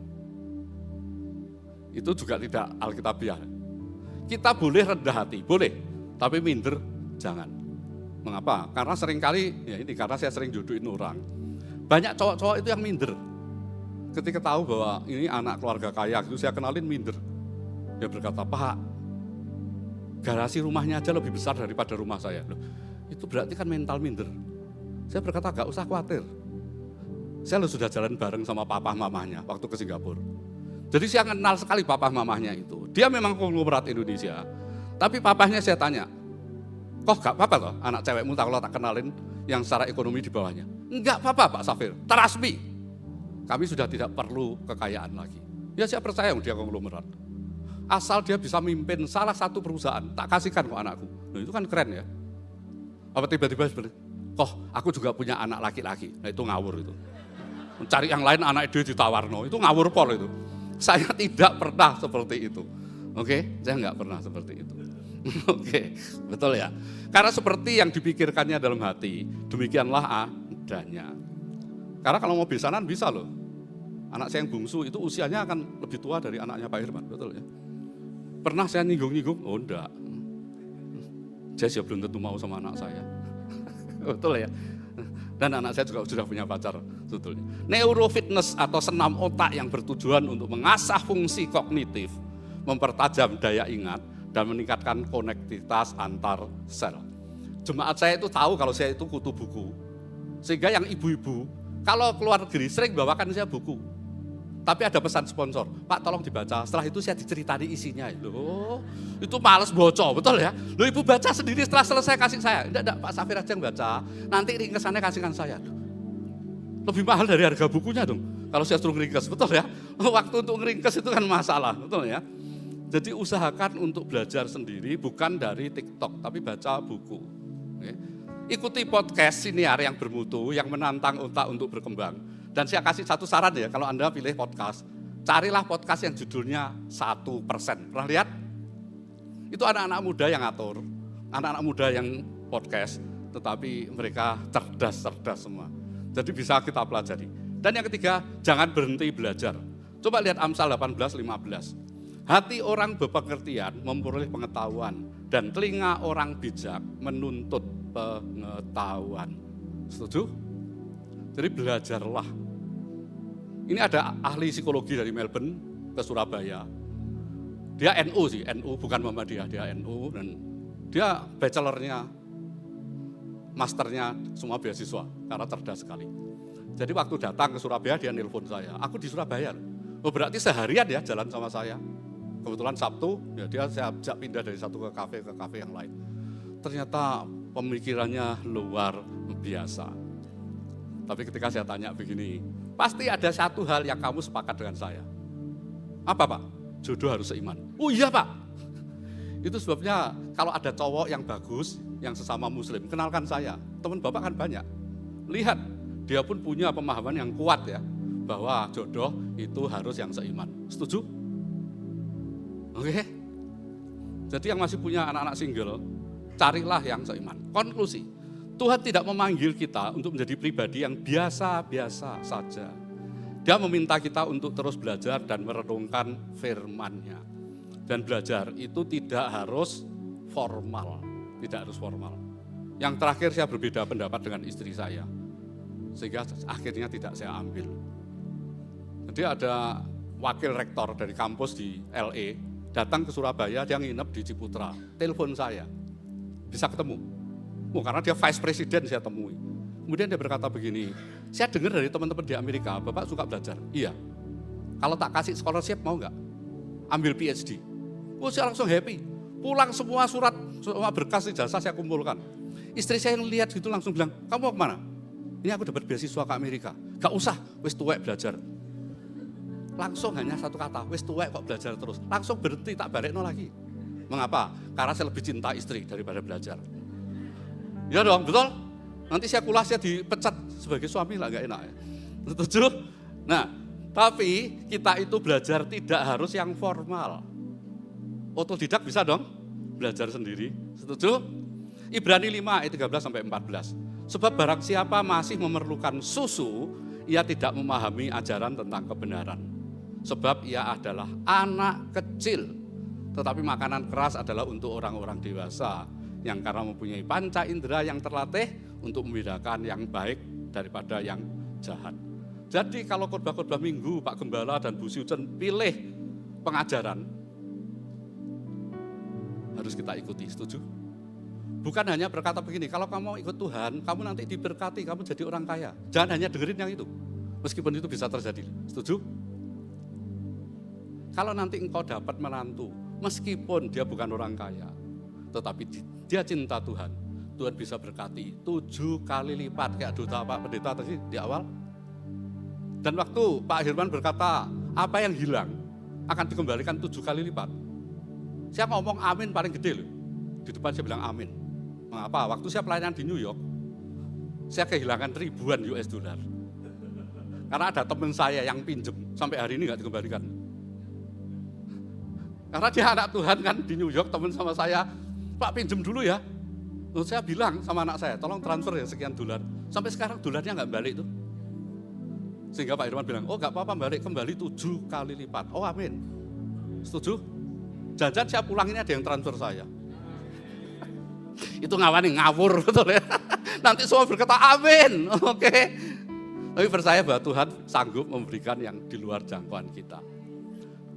itu juga tidak Alkitabiah. Kita boleh rendah hati, boleh, tapi minder jangan. Mengapa? Karena seringkali, ya ini karena saya sering jodohin orang, banyak cowok-cowok itu yang minder. Ketika tahu bahwa ini anak keluarga kaya, itu saya kenalin minder. Dia berkata, Pak, garasi rumahnya aja lebih besar daripada rumah saya. Loh, itu berarti kan mental minder. Saya berkata, gak usah khawatir. Saya sudah jalan bareng sama papa mamahnya waktu ke Singapura. Jadi saya kenal sekali papa mamahnya itu. Dia memang konglomerat Indonesia. Tapi papahnya saya tanya, kok gak apa-apa loh anak cewekmu kalau tak kenalin yang secara ekonomi di bawahnya? Enggak apa-apa Pak Safir, trust me. Kami sudah tidak perlu kekayaan lagi. Ya saya percaya dia konglomerat. Asal dia bisa mimpin salah satu perusahaan, tak kasihkan kok anakku. Nah, itu kan keren ya. Apa tiba-tiba seperti, kok aku juga punya anak laki-laki. Nah itu ngawur itu. Mencari yang lain anak dia ditawarno, itu ngawur pol itu. Saya tidak pernah seperti itu. Oke, saya nggak pernah seperti itu. Oke, betul ya. Karena seperti yang dipikirkannya dalam hati, demikianlah adanya. Karena kalau mau besanan bisa loh. Anak saya yang bungsu itu usianya akan lebih tua dari anaknya Pak Hirman, betul ya. Pernah saya nyinggung-nyinggung? Oh enggak. Jess ya belum tentu mau sama anak saya. Betul ya. Dan anak saya juga sudah punya pacar sebetulnya. Neurofitness atau senam otak yang bertujuan untuk mengasah fungsi kognitif, mempertajam daya ingat, dan meningkatkan konektivitas antar sel. Jemaat saya itu tahu kalau saya itu kutu buku. Sehingga yang ibu-ibu, kalau keluar negeri sering bawakan saya buku. Tapi ada pesan sponsor, Pak tolong dibaca, setelah itu saya diceritani isinya. Loh, itu males bocor, betul ya? Loh ibu baca sendiri setelah selesai kasih saya. Enggak, Pak Safir aja yang baca, nanti ringkesannya kasihkan saya. Loh, lebih mahal dari harga bukunya dong, kalau saya suruh ngeringkes, betul ya? Waktu untuk ngeringkes itu kan masalah, betul ya? Jadi usahakan untuk belajar sendiri, bukan dari TikTok, tapi baca buku. Oke. Ikuti podcast siniar yang bermutu, yang menantang otak untuk berkembang. Dan saya kasih satu saran ya, kalau Anda pilih podcast, carilah podcast yang judulnya 1%. Pernah lihat? Itu anak-anak muda yang atur, anak-anak muda yang podcast, tetapi mereka cerdas-cerdas semua. Jadi bisa kita pelajari. Dan yang ketiga, jangan berhenti belajar. Coba lihat Amsal 18:15. Hati orang berpengertian memperoleh pengetahuan, dan telinga orang bijak menuntut pengetahuan. Setuju? Jadi belajarlah. Ini ada ahli psikologi dari Melbourne ke Surabaya. Dia NU sih, NU bukan Muhammadiyah, dia NU dan dia bachelornya, masternya semua beasiswa karena cerdas sekali. Jadi waktu datang ke Surabaya dia nelpon saya, aku di Surabaya. Oh berarti seharian ya jalan sama saya. Kebetulan Sabtu, ya dia saya ajak pindah dari satu ke kafe yang lain. Ternyata pemikirannya luar biasa. Tapi ketika saya tanya begini, pasti ada satu hal yang kamu sepakat dengan saya. Apa Pak? Jodoh harus seiman. Oh iya Pak. Itu sebabnya kalau ada cowok yang bagus, yang sesama muslim, kenalkan saya. Teman Bapak kan banyak. Lihat, dia pun punya pemahaman yang kuat ya, bahwa jodoh itu harus yang seiman. Setuju? Oke? Jadi yang masih punya anak-anak single, carilah yang seiman. Konklusi, Tuhan tidak memanggil kita untuk menjadi pribadi yang biasa-biasa saja. Dia meminta kita untuk terus belajar dan merenungkan firman-Nya. Dan belajar itu tidak harus formal, tidak harus formal. Yang terakhir saya berbeda pendapat dengan istri saya, sehingga akhirnya tidak saya ambil. Jadi ada wakil rektor dari kampus di LA, datang ke Surabaya, dia nginep di Ciputra, telepon saya, bisa ketemu. Karena dia vice president saya temui. Kemudian dia berkata begini, saya dengar dari teman-teman di Amerika, Bapak suka belajar. Iya, kalau tak kasih scholarship mau nggak? Ambil PhD. Oh saya langsung happy, pulang semua surat, semua berkas ijazah saya kumpulkan. Istri saya yang lihat gitu langsung bilang, kamu mau kemana? Ini aku dapat beasiswa ke Amerika. Gak usah, wis tuwek belajar. Langsung hanya satu kata, wis tuwek kok belajar terus. Langsung berhenti, tak barekno lagi. Mengapa? Karena saya lebih cinta istri daripada belajar. Ya dong, betul? Nanti saya kulasnya dipecat sebagai suami lah, gak enak ya. Setuju? Nah, tapi kita itu belajar tidak harus yang formal. Otodidak bisa dong, belajar sendiri. Setuju? Ibrani 5 ayat 13-14. Sebab barang siapa masih memerlukan susu, ia tidak memahami ajaran tentang kebenaran. Sebab ia adalah anak kecil. Tetapi makanan keras adalah untuk orang-orang dewasa, yang karena mempunyai panca indera yang terlatih untuk membedakan yang baik daripada yang jahat. Jadi kalau khotbah-khotbah minggu Pak Gembala dan Bu Siucen pilih pengajaran, harus kita ikuti, setuju? Bukan hanya berkata begini, kalau kamu ikut Tuhan, kamu nanti diberkati, kamu jadi orang kaya. Jangan hanya dengerin yang itu, meskipun itu bisa terjadi, setuju? Kalau nanti engkau dapat menantu, meskipun dia bukan orang kaya, tetapi dia cinta Tuhan, Tuhan bisa berkati 7 kali lipat, kayak duta Pak Pendeta tadi di awal. Dan waktu Pak Hirman berkata, apa yang hilang akan dikembalikan 7 kali lipat. Saya ngomong amin paling gede loh, di depan saya bilang amin. Mengapa? Waktu saya pelayanan di New York, saya kehilangan ribuan US dollar. Karena ada teman saya yang pinjem, sampai hari ini nggak dikembalikan. Karena dia anak Tuhan kan di New York, teman sama saya, Pak pinjem dulu ya. Lalu saya bilang sama anak saya, tolong transfer ya sekian dolar. Sampai sekarang dolarnya nggak balik tuh. Sehingga Pak Irwan bilang, oh nggak apa-apa balik kembali 7 kali lipat. Oh amin. Setuju? Jangan saya pulang ini ada yang transfer saya. Itu ngawani ngawur betul ya. Nanti semua berkata amin. Oke. Tapi percaya bahwa Tuhan sanggup memberikan yang di luar jangkauan kita.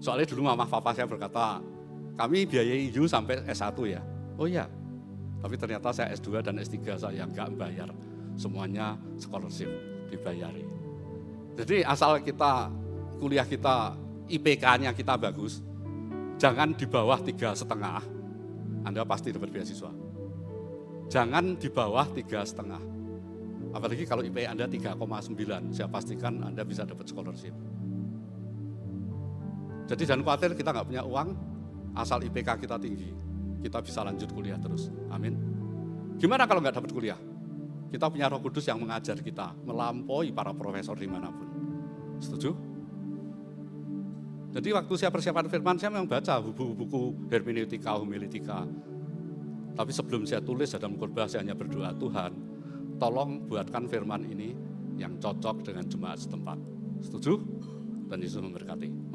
Soalnya dulu mama papa saya berkata, kami biayai you sampai S1 ya. Oh iya, tapi ternyata saya S2 dan S3 saya nggak bayar. Semuanya scholarship dibayari. Jadi asal kita, kuliah kita, IPK-nya kita bagus, jangan di bawah 3,5, Anda pasti dapat beasiswa. Jangan di bawah 3,5. Apalagi kalau IP Anda 3,9, saya pastikan Anda bisa dapat scholarship. Jadi jangan khawatir kita nggak punya uang, asal IPK kita tinggi, kita bisa lanjut kuliah terus. Amin. Gimana kalau nggak dapat kuliah? Kita punya Roh Kudus yang mengajar kita, melampaui para profesor dimanapun. Setuju? Jadi waktu saya persiapan firman, saya memang baca buku-buku hermeneutika, homiletika. Tapi sebelum saya tulis dalam khotbah, saya hanya berdoa, Tuhan, tolong buatkan firman ini yang cocok dengan jemaat setempat. Setuju? Dan Yesus memberkati.